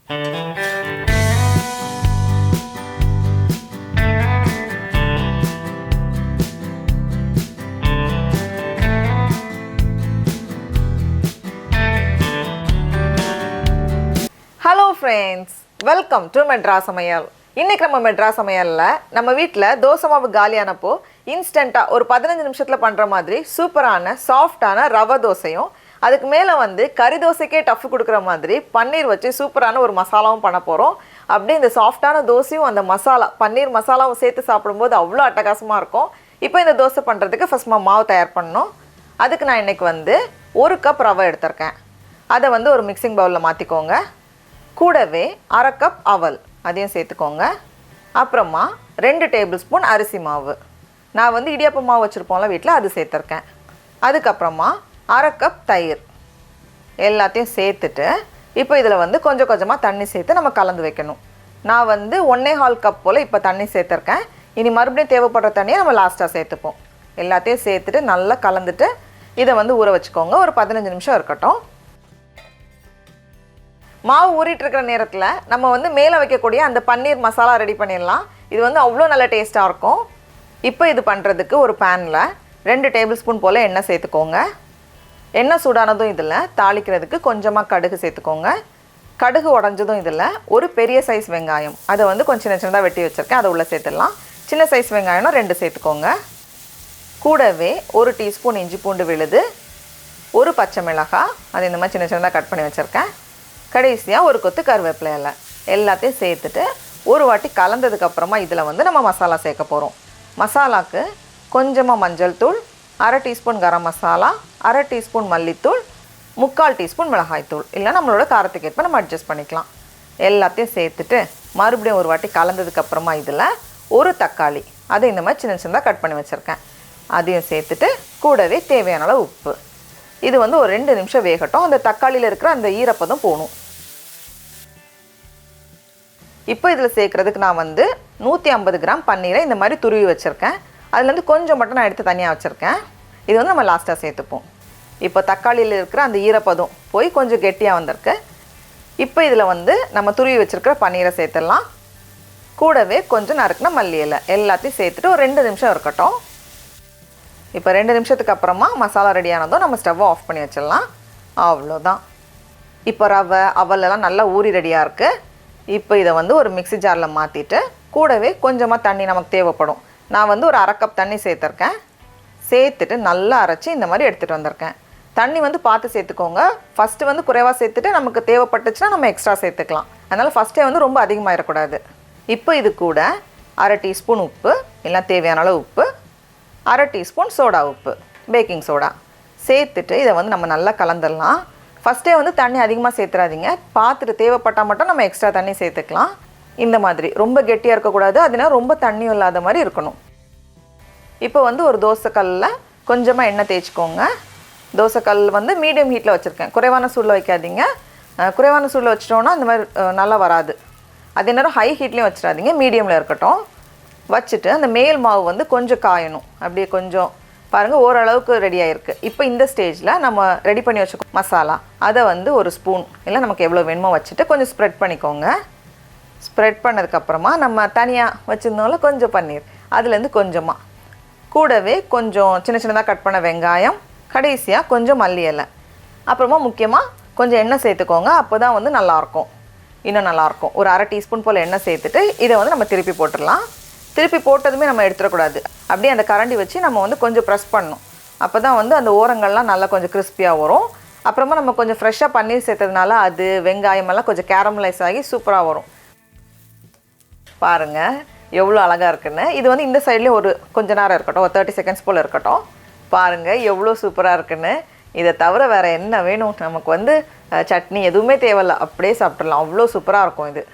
Hello friends, welcome to Madras Samayal. இன்னைக்கு நம்ம மெட்ராஸ் சமையல்ல நம்ம வீட்ல தோசை மாவு காலியானப்போ இன்ஸ்டன்ட்டா ஒரு 15 நிமிஷத்துல பண்ற மாதிரி சூப்பரான சாஃப்ட்டான ரவா தோசையும் அதுக்கு மேல வந்து கறி தோசைக்கே டஃப் கொடுக்குற மாதிரி பன்னீர் வச்சு சூப்பரான ஒரு மசாலாவும் பண்ண போறோம். அப்படியே இந்த சாஃப்ட்டான தோசையும் அந்த மசாலா பன்னீர் மசாலாவும் சேர்த்து சாப்பிடும்போது அவ்வளோ அட்டகாசமா இருக்கும். இப்போ இந்த தோசை பண்றதுக்கு ஃபர்ஸ்ட் மாவு தயார் பண்ணனும். அதுக்கு நான் இன்னைக்கு வந்து 1 கப் ரவை எடுத்துர்க்கேன். அதை வந்து ஒரு மிக்சிங் பவுல்ல மாத்திக்கோங்க. கூடவே 1/2 கப் அவல் அதையும் சேர்த்துக்கோங்க. அப்புறமா 2 டேபிள் ஸ்பூன் அரிசி மாவு, நான் வந்து இடியாப்ப மாவு வச்சுருப்போம்ல வீட்டில், அது சேர்த்துருக்கேன். அதுக்கப்புறமா 1/2 கப் தயிர் எல்லாத்தையும் சேர்த்துட்டு இப்போ இதில் வந்து கொஞ்சம் கொஞ்சமாக தண்ணி சேர்த்து நம்ம கலந்து வைக்கணும். நான் வந்து 1.25 கப் போல் இப்போ தண்ணி சேர்த்துருக்கேன். இனி மறுபடியும் தேவைப்படுற தண்ணியை நம்ம லாஸ்ட்டாக சேர்த்துப்போம். எல்லாத்தையும் சேர்த்துட்டு நல்லா கலந்துட்டு இதை வந்து ஊற வச்சுக்கோங்க. ஒரு 15 நிமிஷம் இருக்கட்டும். மாவு ஊறிட்டு இருக்கிற நேரத்தில் நம்ம வந்து மேலே வைக்கக்கூடிய அந்த பன்னீர் மசாலா ரெடி பண்ணிடலாம். இது வந்து அவ்வளோ நல்ல டேஸ்ட்டாக இருக்கும். இப்போ இது பண்ணுறதுக்கு ஒரு பேனில் 2 டேபிள் ஸ்பூன் போல் எண்ணெய் சேர்த்துக்கோங்க. எண்ணெய் சூடானதும் இதில் தாளிக்கிறதுக்கு கொஞ்சமாக கடுகு சேர்த்துக்கோங்க. கடுகு உடஞ்சதும் இதில் ஒரு பெரிய சைஸ் வெங்காயம், அதை வந்து கொஞ்சம் சின்ன சின்னதாக வெட்டி வச்சுருக்கேன், அதை உள்ளே சேர்த்துடலாம். சின்ன சைஸ் வெங்காயம்னா 2 சேர்த்துக்கோங்க. கூடவே 1 டீஸ்பூன் இஞ்சி பூண்டு விழுது, ஒரு பச்சை மிளகாய், அது இந்த மாதிரி சின்ன சின்னதாக கட் பண்ணி வச்சுருக்கேன். கடைசியாக ஒரு கொத்து கருவேப்பிலை இலை எல்லாத்தையும் சேர்த்துட்டு ஒரு வாட்டி கலந்ததுக்கப்புறமா இதில் வந்து நம்ம மசாலா சேர்க்க போகிறோம். மசாலாவுக்கு கொஞ்சமாக மஞ்சள் தூள், 1/2 டீஸ்பூன் கரம் மசாலா, 1/2 டீஸ்பூன் மல்லித்தூள், 3/4 டீஸ்பூன் மிளகாய்த்தூள், இல்லை நம்மளோட காரத்துக்கு ஏற்ப நம்ம அட்ஜஸ்ட் பண்ணிக்கலாம். எல்லாத்தையும் சேர்த்துட்டு மறுபடியும் ஒரு வாட்டி கலந்ததுக்கப்புறமா இதில் ஒரு தக்காளி, அதை இந்த மாதிரி சின்ன சின்னதாக கட் பண்ணி வச்சுருக்கேன், அதையும் சேர்த்துட்டு கூடவே தேவையான அளவு உப்பு. இது வந்து ஒரு 2 நிமிஷம் வேகட்டும். அந்த தக்காளியில் இருக்கிற அந்த ஈரப்பதம் போகணும். இப்போ இதில் சேர்க்குறதுக்கு நான் வந்து 150 கிராம் பன்னீரை இந்த மாதிரி துருவி வச்சுருக்கேன். அதுலேருந்து கொஞ்சம் மட்டும் நான் எடுத்து தனியாக வச்சுருக்கேன். இது வந்து நம்ம லாஸ்ட்டாக சேர்த்துப்போம். இப்போ தக்காளியில் இருக்கிற அந்த ஈரப்பதம் போய் கொஞ்சம் கெட்டியாக வந்திருக்கு. இப்போ இதில் வந்து நம்ம துருவி வச்சுருக்கிற பன்னீரை சேர்த்துடலாம். கூடவே கொஞ்சம் நறுக்குன மல்லி இலை எல்லாத்தையும் சேர்த்துட்டு ஒரு 2 நிமிஷம் இருக்கட்டும். இப்போ 2 நிமிஷத்துக்கு அப்புறமா மசாலா ரெடியானதும் நம்ம ஸ்டவ்வை ஆஃப் பண்ணி வச்சிடலாம். அவ்வளோதான். இப்போ ரவை அவலெல்லாம் நல்லா ஊறி ரெடியாக இருக்குது. இப்போ இதை வந்து ஒரு மிக்ஸி ஜாரில் மாற்றிட்டு கூடவே கொஞ்சமாக தண்ணி நமக்கு தேவைப்படும். நான் வந்து ஒரு 1/2 கப் தண்ணி சேர்த்துருக்கேன். சேர்த்துட்டு நல்லா அரைச்சி இந்த மாதிரி எடுத்துகிட்டு வந்திருக்கேன். தண்ணி வந்து பார்த்து சேர்த்துக்கோங்க. ஃபஸ்ட்டு வந்து குறைவாக சேர்த்துட்டு நமக்கு தேவைப்பட்டுச்சுன்னா நம்ம எக்ஸ்ட்ரா சேர்த்துக்கலாம். அதனால் ஃபஸ்ட்டே வந்து ரொம்ப அதிகமாகிடக்கூடாது. இப்போ இது கூட 1/2 டீஸ்பூன் உப்பு, எல்லாம் தேவையான அளவு உப்பு, 1/2 டீஸ்பூன் சோடா உப்பு, பேக்கிங் சோடா சேர்த்துட்டு இதை வந்து நம்ம நல்லா கலந்துடலாம். ஃபஸ்ட்டே வந்து தண்ணி அதிகமாக சேர்த்துறாதீங்க. பார்த்துட்டு தேவைப்பட்டால் மட்டும் நம்ம எக்ஸ்ட்ரா தண்ணி சேர்த்துக்கலாம். இந்த மாதிரி ரொம்ப கெட்டியாக இருக்கக்கூடாது, அதனால் ரொம்ப தண்ணியும் இல்லாத மாதிரி இருக்கணும். இப்போ வந்து ஒரு தோசைக்கல்லில் கொஞ்சமாக எண்ணெய் தேய்ச்சிக்கோங்க. தோசைக்கல் வந்து மீடியம் ஹீட்டில் வச்சுருக்கேன். குறைவான சூடில் வைக்காதீங்க. குறைவான சூடில் வச்சிட்டோன்னா இந்த மாதிரி நல்லா வராது. அதே நேரம் ஹை ஹீட்லேயும் வச்சிடாதீங்க, மீடியமில் இருக்கட்டும். வச்சுட்டு அந்த மேல் மாவு வந்து கொஞ்சம் காயணும். அப்படியே கொஞ்சம் பாருங்கள், ஓரளவுக்கு ரெடி ஆகிருக்கு. இப்போ இந்த ஸ்டேஜில் நம்ம ரெடி பண்ணி வச்சுக்கோ மசாலா, அதை வந்து ஒரு ஸ்பூன் இல்லை நமக்கு எவ்வளோ வேணுமோ வச்சுட்டு கொஞ்சம் ஸ்ப்ரெட் பண்ணிக்கோங்க. ஸ்ப்ரெட் பண்ணதுக்கப்புறமா நம்ம தனியாக வச்சுருந்தோம்ல கொஞ்சம் பன்னீர், அதுலேருந்து கொஞ்சமாக, கூடவே கொஞ்சம் சின்ன சின்னதாக கட் பண்ண வெங்காயம், கடைசியாக கொஞ்சம் மல்லி இலை, அப்புறமா முக்கியமாக கொஞ்சம் எண்ணெய் சேர்த்துக்கோங்க. அப்போ தான் வந்து நல்லாயிருக்கும், இன்னும் நல்லாயிருக்கும். ஒரு 1/2 டீஸ்பூன் போல் எண்ணெய் சேர்த்துட்டு இதை வந்து நம்ம திருப்பி போட்டுடலாம். திருப்பி போட்டதுமே நம்ம எடுத்துடக்கூடாது. அப்படியே அந்த கரண்டி வச்சு நம்ம வந்து கொஞ்சம் ப்ரெஸ் பண்ணணும். அப்போ தான் வந்து அந்த ஓரங்கள்லாம் நல்லா கொஞ்சம் கிறிஸ்பியாக வரும். அப்புறமா நம்ம கொஞ்சம் ஃப்ரெஷ்ஷாக பன்னீர் சேர்த்ததுனால அது வெங்காயமெல்லாம் கொஞ்சம் கேரமலைஸ் ஆகி சூப்பராக வரும். பாருங்கள் எவ்வளோ அழகாக இருக்குன்னு. இது வந்து இந்த சைட்லேயும் ஒரு கொஞ்ச நேரம் இருக்கட்டும், ஒரு 30 செகண்ட்ஸ் போல் இருக்கட்டும். பாருங்கள் எவ்வளோ சூப்பராக இருக்குன்னு. இதை தவிர வேறு என்ன வேணும் நமக்கு? வந்து சட்னி எதுவுமே தேவையில்லை, அப்படியே சாப்பிட்றலாம். அவ்வளோ சூப்பராக இருக்கும். இது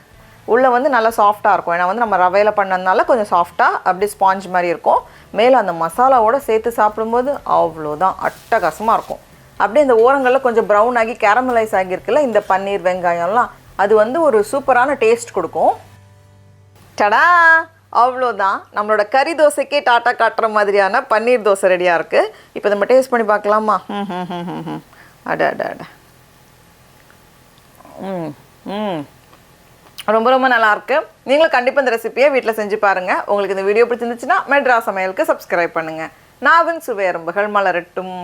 உள்ளே வந்து நல்லா சாஃப்டாக இருக்கும். ஏன்னா வந்து நம்ம ரவையில் பண்ணதுனால கொஞ்சம் சாஃப்டாக அப்படியே ஸ்பாஞ்ச் மாதிரி இருக்கும். மேலே அந்த மசாலாவோடு சேர்த்து சாப்பிடும்போது அவ்வளோதான் அட்டகாசமாக இருக்கும். அப்படியே இந்த ஓரங்களில் கொஞ்சம் ப்ரௌன் ஆகி கேரமலைஸ் ஆகியிருக்குல்ல இந்த பன்னீர் வெங்காயம்லாம், அது வந்து ஒரு சூப்பரான டேஸ்ட் கொடுக்கும். டடா, அவ்வளோதான். நம்மளோட கறி தோசைக்கே டாட்டா காட்டுற மாதிரியான பன்னீர் தோசை ரெடியாக இருக்குது. இப்போ நம்ம டேஸ்ட் பண்ணி பார்க்கலாமா? அட அட அட ரொம்ப ரொம்ப நல்லாயிருக்கு. நீங்களும் கண்டிப்பாக இந்த ரெசிபியை வீட்டில் செஞ்சு பாருங்கள். உங்களுக்கு இந்த வீடியோ பிடிச்சிருந்துச்சுன்னா மெட்ராஸ் சமையலுக்கு சப்ஸ்கிரைப் பண்ணுங்கள். நாவின் சுவை எறும்புகள் மலரட்டும்.